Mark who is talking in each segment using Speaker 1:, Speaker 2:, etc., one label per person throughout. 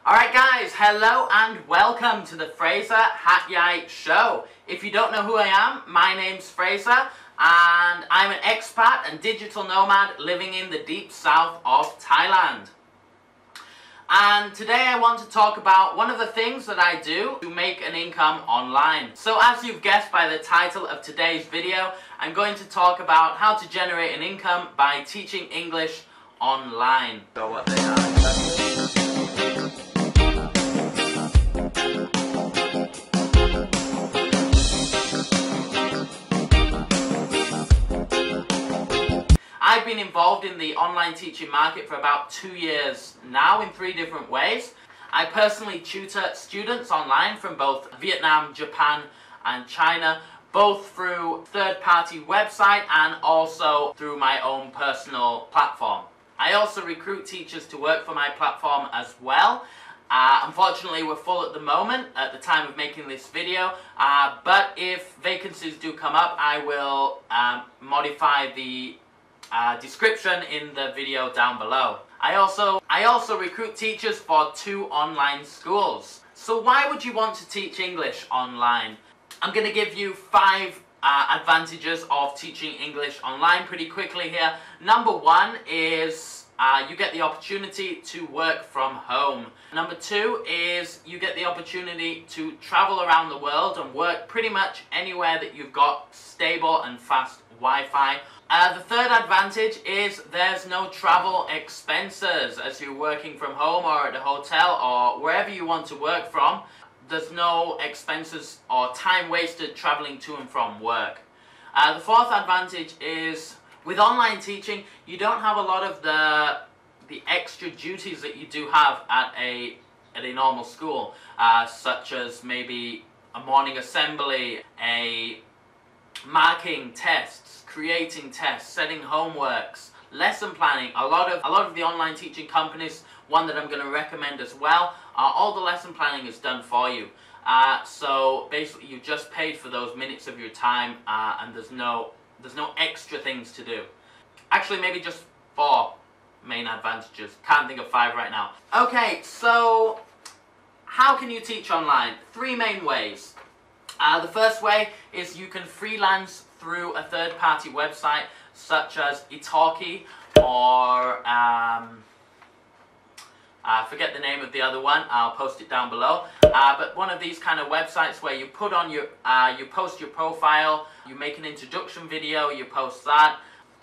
Speaker 1: Alright guys, hello and welcome to the Frazer Hat Yai Show. If you don't know who I am, my name's Frazer and I'm an expat and digital nomad living in the deep south of Thailand. And today I want to talk about one of the things that I do to make an income online. So as you've guessed by the title of today's video, I'm going to talk about how to generate an income by teaching English online. So what they are. I've been involved in the online teaching market for about 2 years now in 3 different ways. I personally tutor students online from both Vietnam, Japan and China, both through third-party website and also through my own personal platform. I also recruit teachers to work for my platform as well. Unfortunately, we're full at the moment, at the time of making this video, but if vacancies do come up, I will modify the description in the video down below. I also recruit teachers for 2 online schools. So why would you want to teach English online? I'm going to give you 5 advantages of teaching English online pretty quickly here. Number 1 is you get the opportunity to work from home. Number 2 is you get the opportunity to travel around the world and work pretty much anywhere that you've got stable and fast Wi-Fi. The third advantage is there's no travel expenses as you're working from home or at a hotel or wherever you want to work from. There's no expenses or time wasted traveling to and from work. The fourth advantage is with online teaching, you don't have a lot of the extra duties that you do have at a normal school, such as maybe a morning assembly, a marking tests, creating tests, setting homeworks, lesson planning. A lot of the online teaching companies, one that I'm going to recommend as well, all the lesson planning is done for you. So basically you just paid for those minutes of your time and there's no extra things to do. Actually, maybe just 4 main advantages. Can't think of 5 right now. Okay, so how can you teach online? 3 main ways. The first way is you can freelance through a third-party website such as Italki or I forget the name of the other one. I'll post it down below. But one of these kind of websites where you put on your you post your profile, you make an introduction video, you post that,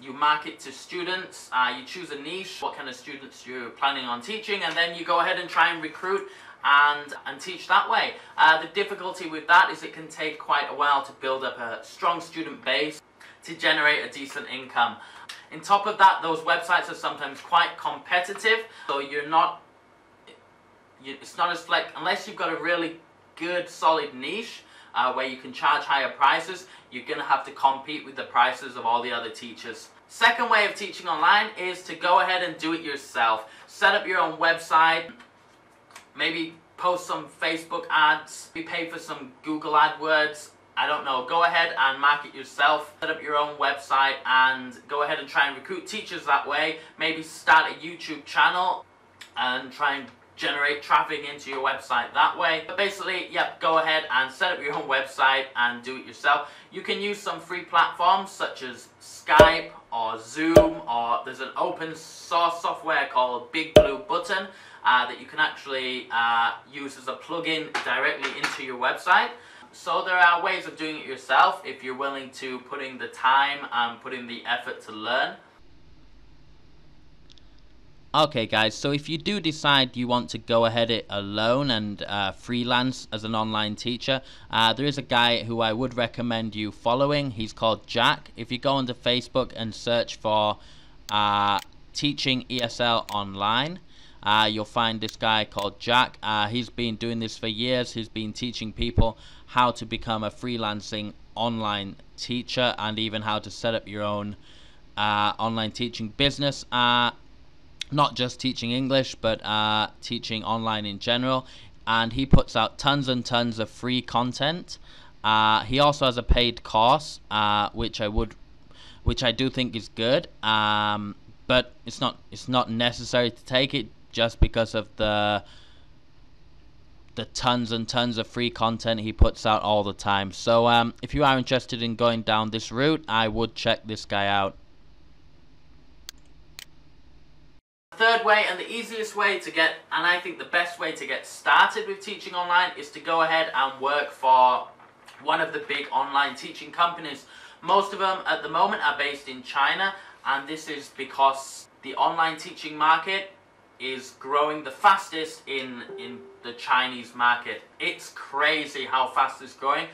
Speaker 1: you market to students, you choose a niche, what kind of students you're planning on teaching, and then you go ahead and try and recruit and teach that way. The difficulty with that is it can take quite a while to build up a strong student base to generate a decent income. On top of that, those websites are sometimes quite competitive, so it's not as unless you've got a really good solid niche where you can charge higher prices, you're going to have to compete with the prices of all the other teachers. Second way of teaching online is to go ahead and do it yourself. Set up your own website, maybe post some Facebook ads, maybe pay for some Google AdWords, I don't know. Go ahead and market yourself, set up your own website and go ahead and try and recruit teachers that way. Maybe start a YouTube channel and try and generate traffic into your website that way. But basically, yep, go ahead and set up your own website and do it yourself. You can use some free platforms such as Skype or Zoom, or there's an open source software called Big Blue Button that you can actually use as a plugin directly into your website. So there are ways of doing it yourself if you're willing to put in the time and put in the effort to learn.
Speaker 2: Okay guys, so if you do decide you want to go ahead it alone and freelance as an online teacher, there is a guy who I would recommend you following. He's called Jack. If you go onto Facebook and search for teaching ESL online, you'll find this guy called Jack. He's been doing this for years. He's been teaching people how to become a freelancing online teacher and even how to set up your own online teaching business. Not just teaching English, but teaching online in general. And he puts out tons and tons of free content. He also has a paid course, which I do think is good. But it's not necessary to take it just because of the the tons and tons of free content he puts out all the time. So if you are interested in going down this route, I would check this guy out.
Speaker 1: Third way, and the easiest way to get, and I think the best way to get started with teaching online, is to go ahead and work for one of the big online teaching companies. Most of them at the moment are based in China, and this is because the online teaching market is growing the fastest in the Chinese market. It's crazy how fast it's growing.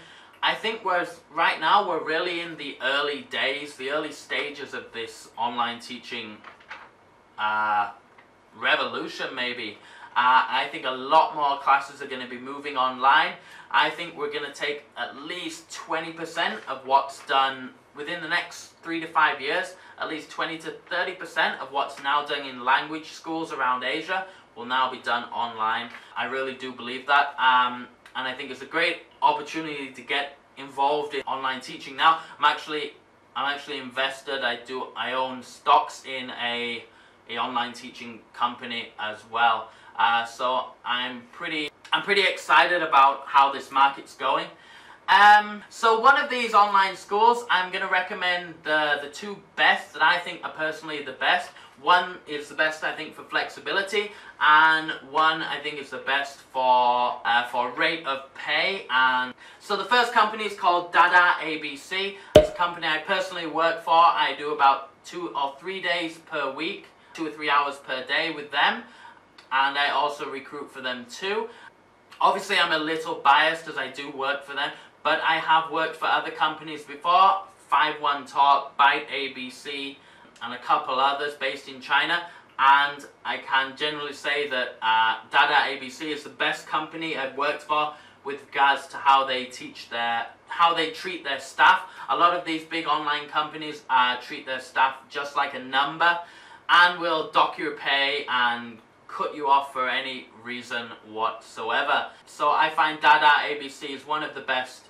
Speaker 1: I think right now we're really in the early days, the early stages of this online teaching revolution maybe. I think a lot more classes are going to be moving online. I think we're going to take at least 20% of what's done within the next 3 to 5 years. At least 20 to 30% of what's now done in language schools around Asia will now be done online. I really do believe that, and I think it's a great opportunity to get involved in online teaching now. I'm actually invested. I own stocks in a online teaching company as well. So I'm pretty excited about how this market's going. So one of these online schools, I'm going to recommend the two best that I think are personally the best. One is the best, I think, for flexibility, and one I think is the best for rate of pay. And so the first company is called Dada ABC. It's a company I personally work for. I do about 2 or 3 days per week, 2 or 3 hours per day with them, and I also recruit for them too. Obviously I'm a little biased as I do work for them, but I have worked for other companies before, 51Talk, Byte ABC, and a couple others based in China, and I can generally say that Dada ABC is the best company I've worked for with regards to how they treat their staff. A lot of these big online companies treat their staff just like a number, and will dock your pay and cut you off for any reason whatsoever. So I find Dada ABC is one of the best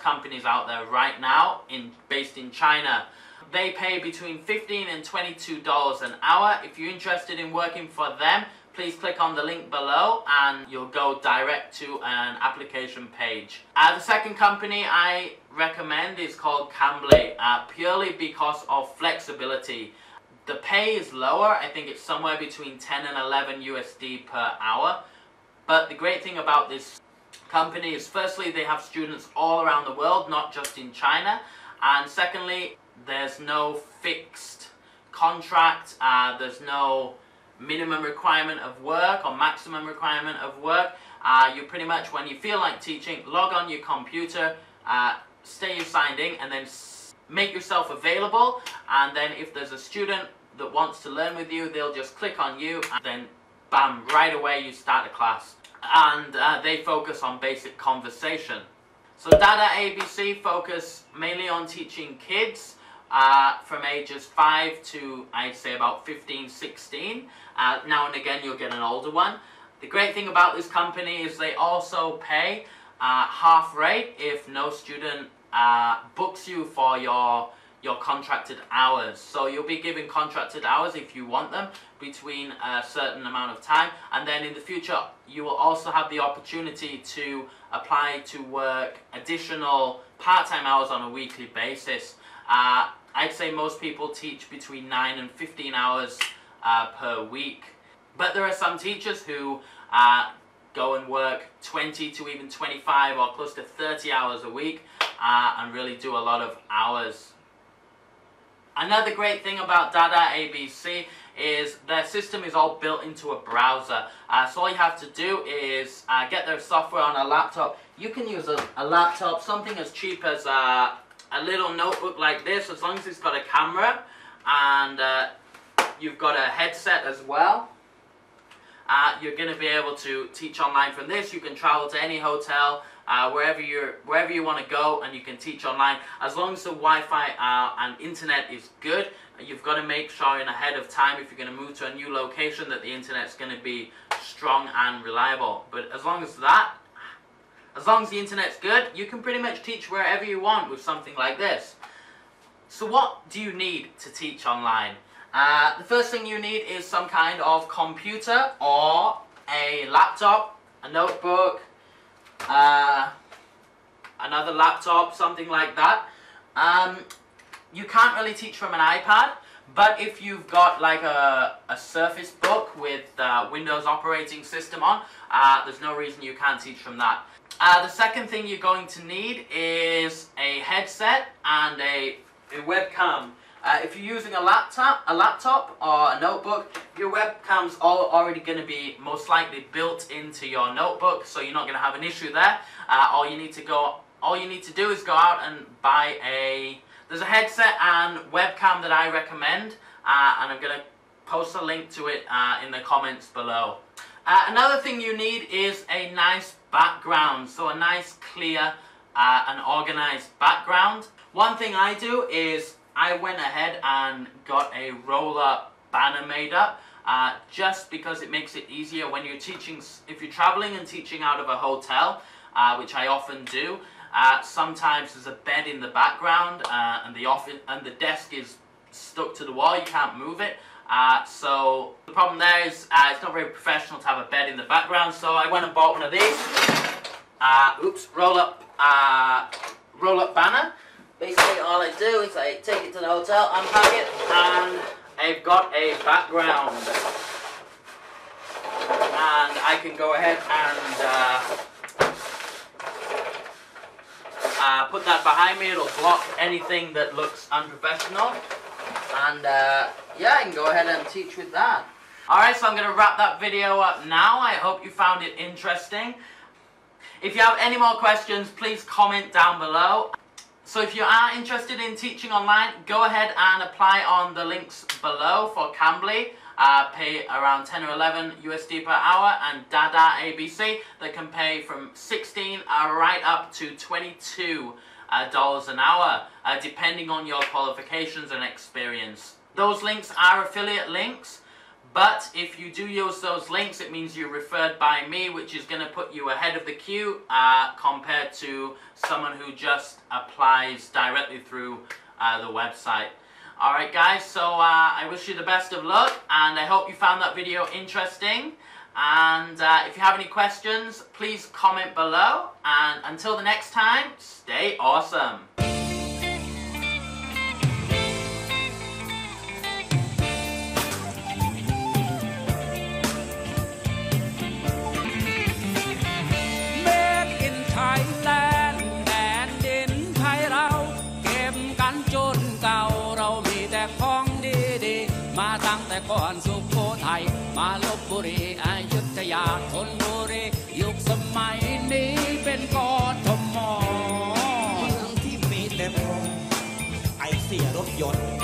Speaker 1: companies out there right now, based in China. They pay between $15 and $22 an hour. If you're interested in working for them, please click on the link below and you'll go direct to an application page. The second company I recommend is called Cambly, purely because of flexibility. The pay is lower. I think it's somewhere between 10 and 11 USD per hour. But the great thing about this company is, firstly, they have students all around the world, not just in China. And secondly, there's no fixed contract. There's no minimum requirement of work or maximum requirement of work. You pretty much, when you feel like teaching, log on your computer, stay signed in, and then make yourself available, and then if there's a student that wants to learn with you, they'll just click on you, and then bam, right away you start a class. And they focus on basic conversation. So Dada ABC focus mainly on teaching kids from ages 5 to, I'd say, about 15, 16. Now and again you'll get an older one. The great thing about this company is they also pay half rate if no student books you for your contracted hours. So you'll be given contracted hours if you want them between a certain amount of time, and then in the future you will also have the opportunity to apply to work additional part-time hours on a weekly basis. I'd say most people teach between 9 and 15 hours per week, but there are some teachers who go and work 20 to even 25 or close to 30 hours a week and really do a lot of hours. Another great thing about Dada ABC is their system is all built into a browser. So all you have to do is get their software on a laptop. You can use a laptop, something as cheap as a little notebook like this, as long as it's got a camera and you've got a headset as well. You're going to be able to teach online from this. You can travel to any hotel, wherever you want to go, and you can teach online. As long as the Wi-Fi and internet is good, you've got to make sure ahead of time, if you're going to move to a new location, that the internet's going to be strong and reliable. But as long as the internet's good, you can pretty much teach wherever you want with something like this. So what do you need to teach online? The first thing you need is some kind of computer or a laptop, a notebook, another laptop, something like that. You can't really teach from an iPad, but if you've got like a Surface Book with Windows operating system on, there's no reason you can't teach from that. The second thing you're going to need is a headset and a webcam. If you're using a laptop or a notebook, your webcam's already going to be most likely built into your notebook, so you're not going to have an issue there. All you need to do is go out and buy there's a headset and webcam that I recommend, and I'm going to post a link to it in the comments below. Another thing you need is a nice background, so a nice, clear and organized background. One thing I do is I went ahead and got a roll-up banner made up, just because it makes it easier when you're teaching, if you're traveling and teaching out of a hotel, which I often do. Sometimes there's a bed in the background, and the desk is stuck to the wall, you can't move it. So the problem there is it's not very professional to have a bed in the background, so I went and bought one of these. Roll-up banner. Basically all I do is I take it to the hotel, unpack it, and I've got a background. And I can go ahead and put that behind me. It'll block anything that looks unprofessional. And yeah, I can go ahead and teach with that. Alright, so I'm going to wrap that video up now. I hope you found it interesting. If you have any more questions, please comment down below. So if you are interested in teaching online, go ahead and apply on the links below for Cambly. Pay around 10 or 11 USD per hour, and Dada ABC that can pay from 16 right up to $22 an hour, depending on your qualifications and experience. Those links are affiliate links, but if you do use those links, it means you're referred by me, which is going to put you ahead of the queue compared to someone who just applies directly through the website. Alright guys, so I wish you the best of luck, and I hope you found that video interesting. And if you have any questions, please comment below. And until the next time, stay awesome.
Speaker 3: ก่อนสุโขทัยมาลพบุรีอยุธยาธนบุรียุคสมัยนี้เป็นกทม.เมืองที่มีแต่พงไอเสียรถยนต์